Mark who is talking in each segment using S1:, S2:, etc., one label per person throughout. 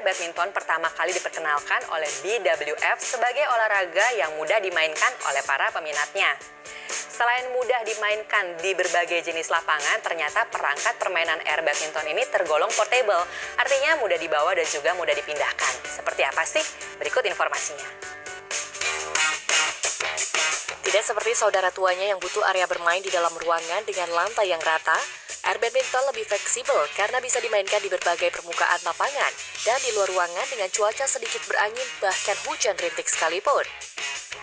S1: badminton pertama kali diperkenalkan oleh BWF sebagai olahraga yang mudah dimainkan oleh para peminatnya. Selain mudah dimainkan di berbagai jenis lapangan, ternyata perangkat permainan air badminton ini tergolong portable, artinya mudah dibawa dan juga mudah dipindahkan. Seperti apa sih? Berikut informasinya. Tidak seperti saudara tuanya yang butuh area bermain di dalam ruangan dengan lantai yang rata, air badminton lebih fleksibel karena bisa dimainkan di berbagai permukaan lapangan dan di luar ruangan dengan cuaca sedikit berangin bahkan hujan rintik sekalipun.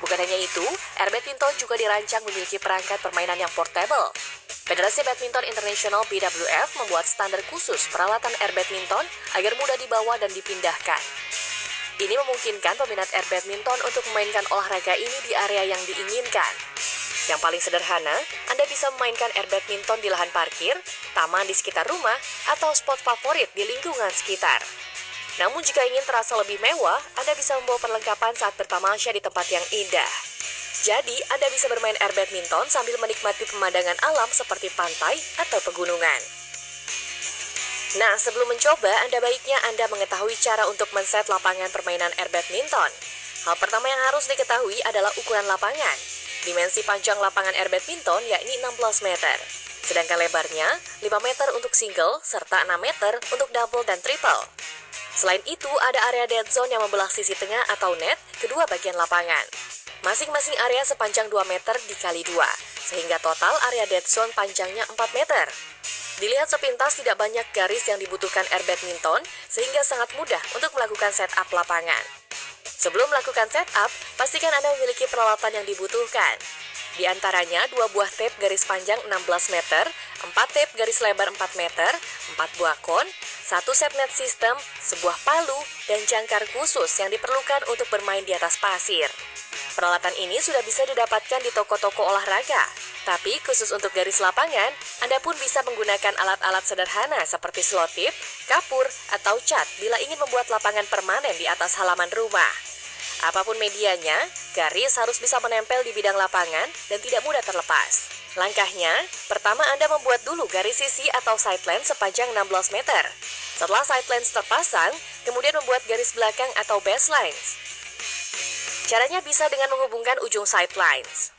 S1: Bukan hanya itu, air badminton juga dirancang memiliki perangkat permainan yang portable. Federasi Badminton Internasional BWF membuat standar khusus peralatan air badminton agar mudah dibawa dan dipindahkan. Ini memungkinkan peminat air badminton untuk memainkan olahraga ini di area yang diinginkan. Yang paling sederhana, Anda bisa memainkan air badminton di lahan parkir, taman di sekitar rumah, atau spot favorit di lingkungan sekitar. Namun jika ingin terasa lebih mewah, Anda bisa membawa perlengkapan saat bertamasya di tempat yang indah. Jadi, Anda bisa bermain air badminton sambil menikmati pemandangan alam seperti pantai atau pegunungan. Nah, sebelum mencoba, baiknya Anda mengetahui cara untuk men-set lapangan permainan air badminton. Hal pertama yang harus diketahui adalah ukuran lapangan. Dimensi panjang lapangan air badminton yakni 16 meter. Sedangkan lebarnya 5 meter untuk single serta 6 meter untuk double dan triple. Selain itu, ada area dead zone yang membelah sisi tengah atau net kedua bagian lapangan. Masing-masing area sepanjang 2 meter dikali 2, sehingga total area dead zone panjangnya 4 meter. Dilihat sepintas tidak banyak garis yang dibutuhkan air badminton, sehingga sangat mudah untuk melakukan setup lapangan. Sebelum melakukan setup, pastikan Anda memiliki peralatan yang dibutuhkan. Di antaranya 2 buah tape garis panjang 16 meter, 4 tape garis lebar 4 meter, 4 buah kon, 1 set net system, sebuah palu, dan jangkar khusus yang diperlukan untuk bermain di atas pasir. Peralatan ini sudah bisa didapatkan di toko-toko olahraga. Tapi khusus untuk garis lapangan, Anda pun bisa menggunakan alat-alat sederhana seperti selotip, kapur, atau cat bila ingin membuat lapangan permanen di atas halaman rumah. Apapun medianya, garis harus bisa menempel di bidang lapangan dan tidak mudah terlepas. Langkahnya, pertama Anda membuat dulu garis sisi atau sideline sepanjang 16 meter. Setelah sidelines terpasang, kemudian membuat garis belakang atau baselines. Caranya bisa dengan menghubungkan ujung sidelines.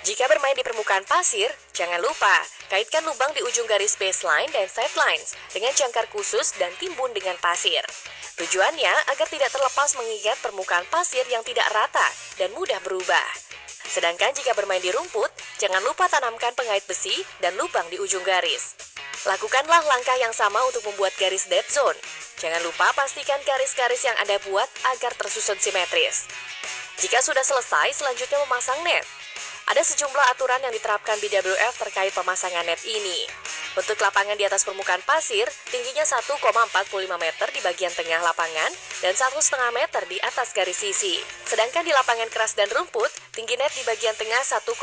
S1: Jika bermain di permukaan pasir, jangan lupa kaitkan lubang di ujung garis baseline dan sidelines dengan jangkar khusus dan timbun dengan pasir. Tujuannya agar tidak terlepas mengingat permukaan pasir yang tidak rata dan mudah berubah. Sedangkan jika bermain di rumput, jangan lupa tanamkan pengait besi dan lubang di ujung garis. Lakukanlah langkah yang sama untuk membuat garis dead zone. Jangan lupa pastikan garis-garis yang Anda buat agar tersusun simetris. Jika sudah selesai, selanjutnya memasang net. Ada sejumlah aturan yang diterapkan BWF terkait pemasangan net ini. Bentuk lapangan di atas permukaan pasir tingginya 1,45 meter di bagian tengah lapangan dan 1,5 meter di atas garis sisi. Sedangkan di lapangan keras dan rumput, tinggi net di bagian tengah 1,52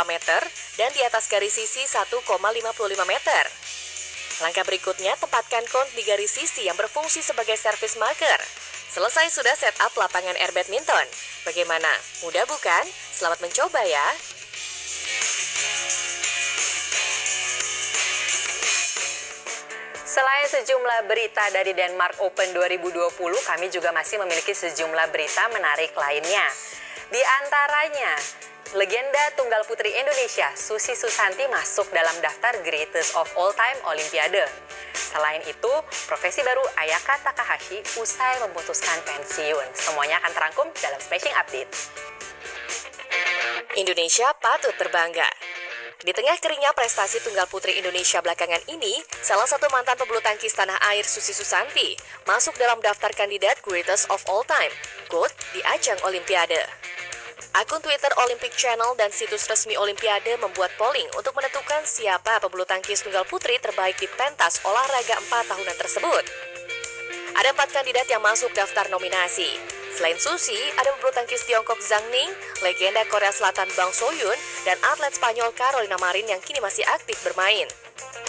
S1: meter dan di atas garis sisi 1,55 meter. Langkah berikutnya, tempatkan kon di garis sisi yang berfungsi sebagai service marker. Selesai sudah setup lapangan air badminton. Bagaimana? Mudah bukan? Selamat mencoba ya! Selain sejumlah berita dari Denmark Open 2020, kami juga masih memiliki sejumlah berita menarik lainnya. Di antaranya, legenda tunggal putri Indonesia, Susi Susanti masuk dalam daftar Greatest of All Time Olimpiade. Selain itu, profesi baru Ayaka Takahashi usai memutuskan pensiun. Semuanya akan terangkum dalam Smashing Update. Indonesia patut berbangga. Di tengah keringnya prestasi tunggal putri Indonesia belakangan ini, salah satu mantan pebulu tangkis tanah air Susi Susanti masuk dalam daftar kandidat Greatest of All Time, GOAT, di ajang Olimpiade. Akun Twitter Olympic Channel dan situs resmi Olimpiade membuat polling untuk menentukan siapa pebulu tangkis tunggal putri terbaik di pentas olahraga 4 tahunan tersebut. Ada 4 kandidat yang masuk daftar nominasi. Selain Susi, ada pebulu tangkis Tiongkok Zhang Ning, legenda Korea Selatan Bang So-yoon, dan atlet Spanyol Carolina Marin yang kini masih aktif bermain.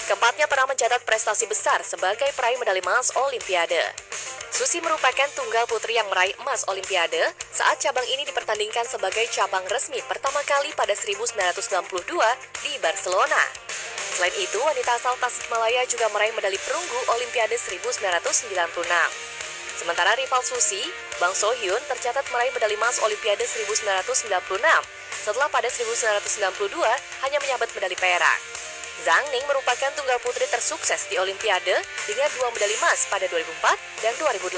S1: Keempatnya pernah mencatat prestasi besar sebagai peraih medali emas Olimpiade. Susi merupakan tunggal putri yang meraih emas Olimpiade saat cabang ini dipertandingkan sebagai cabang resmi pertama kali pada 1992 di Barcelona. Selain itu, wanita asal Tasikmalaya juga meraih medali perunggu Olimpiade 1996. Sementara rival Susi, Bang So-hyun tercatat meraih medali emas Olimpiade 1996 setelah pada 1992 hanya menyabet medali perak. Zhang Ning merupakan tunggal putri tersukses di Olimpiade dengan 2 medali emas pada 2004 dan 2008.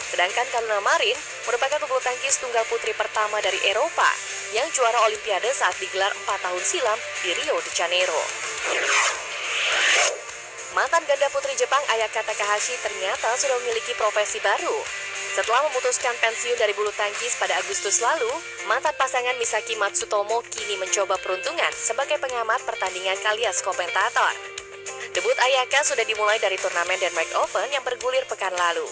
S1: Sedangkan Kaluna Marin merupakan pebulu tangkis tunggal putri pertama dari Eropa yang juara Olimpiade saat digelar 4 tahun silam di Rio de Janeiro. Mantan ganda putri Jepang Ayaka Takahashi ternyata sudah memiliki profesi baru. Setelah memutuskan pensiun dari bulu tangkis pada Agustus lalu, mantan pasangan Misaki Matsutomo kini mencoba peruntungan sebagai pengamat pertandingan alias komentator. Debut Ayaka sudah dimulai dari turnamen Denmark Open yang bergulir pekan lalu.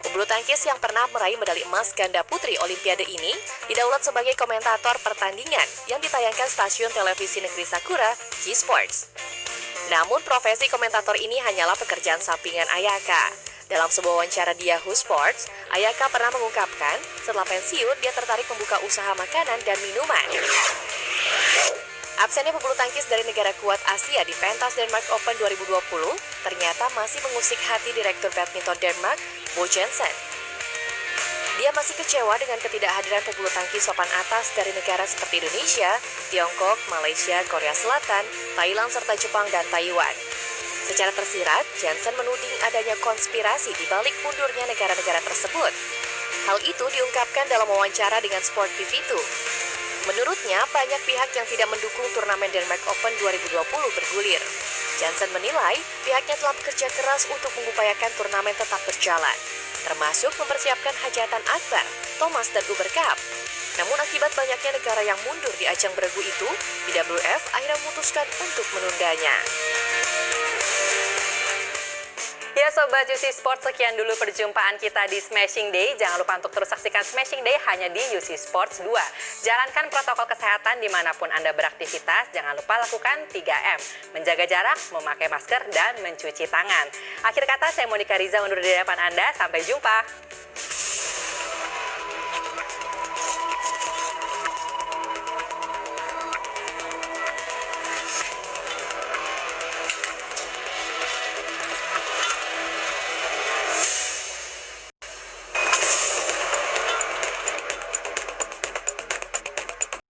S1: Pebulu tangkis yang pernah meraih medali emas ganda putri Olimpiade ini didaulat sebagai komentator pertandingan yang ditayangkan stasiun televisi negeri Sakura, G-Sports. Namun profesi komentator ini hanyalah pekerjaan sampingan Ayaka. Dalam sebuah wawancara di Yahoo Sports, Ayaka pernah mengungkapkan setelah pensiun dia tertarik membuka usaha makanan dan minuman. Absennya pebulu tangkis dari negara kuat Asia di pentas Denmark Open 2020 ternyata masih mengusik hati Direktur Badminton Denmark, Bo Jensen. Dia masih kecewa dengan ketidakhadiran pebulu tangkis papan atas dari negara seperti Indonesia, Tiongkok, Malaysia, Korea Selatan, Thailand, serta Jepang dan Taiwan. Secara tersirat, Jensen menuding adanya konspirasi di balik mundurnya negara-negara tersebut. Hal itu diungkapkan dalam wawancara dengan Sport TV2. Menurutnya, banyak pihak yang tidak mendukung turnamen Denmark Open 2020 bergulir. Jensen menilai pihaknya telah bekerja keras untuk mengupayakan turnamen tetap berjalan, termasuk mempersiapkan hajatan akbar, Thomas dan Uber Cup. Namun akibat banyaknya negara yang mundur di ajang beregu itu, BWF akhirnya memutuskan untuk menundanya.
S2: Ya Sobat UC Sports, sekian dulu perjumpaan kita di Smashing Day. Jangan lupa untuk terus saksikan Smashing Day hanya di UC Sports 2. Jalankan protokol kesehatan dimanapun Anda beraktivitas. Jangan lupa lakukan 3M. Menjaga jarak, memakai masker, dan mencuci tangan. Akhir kata, saya Monica Riza undur di hadapan Anda. Sampai jumpa.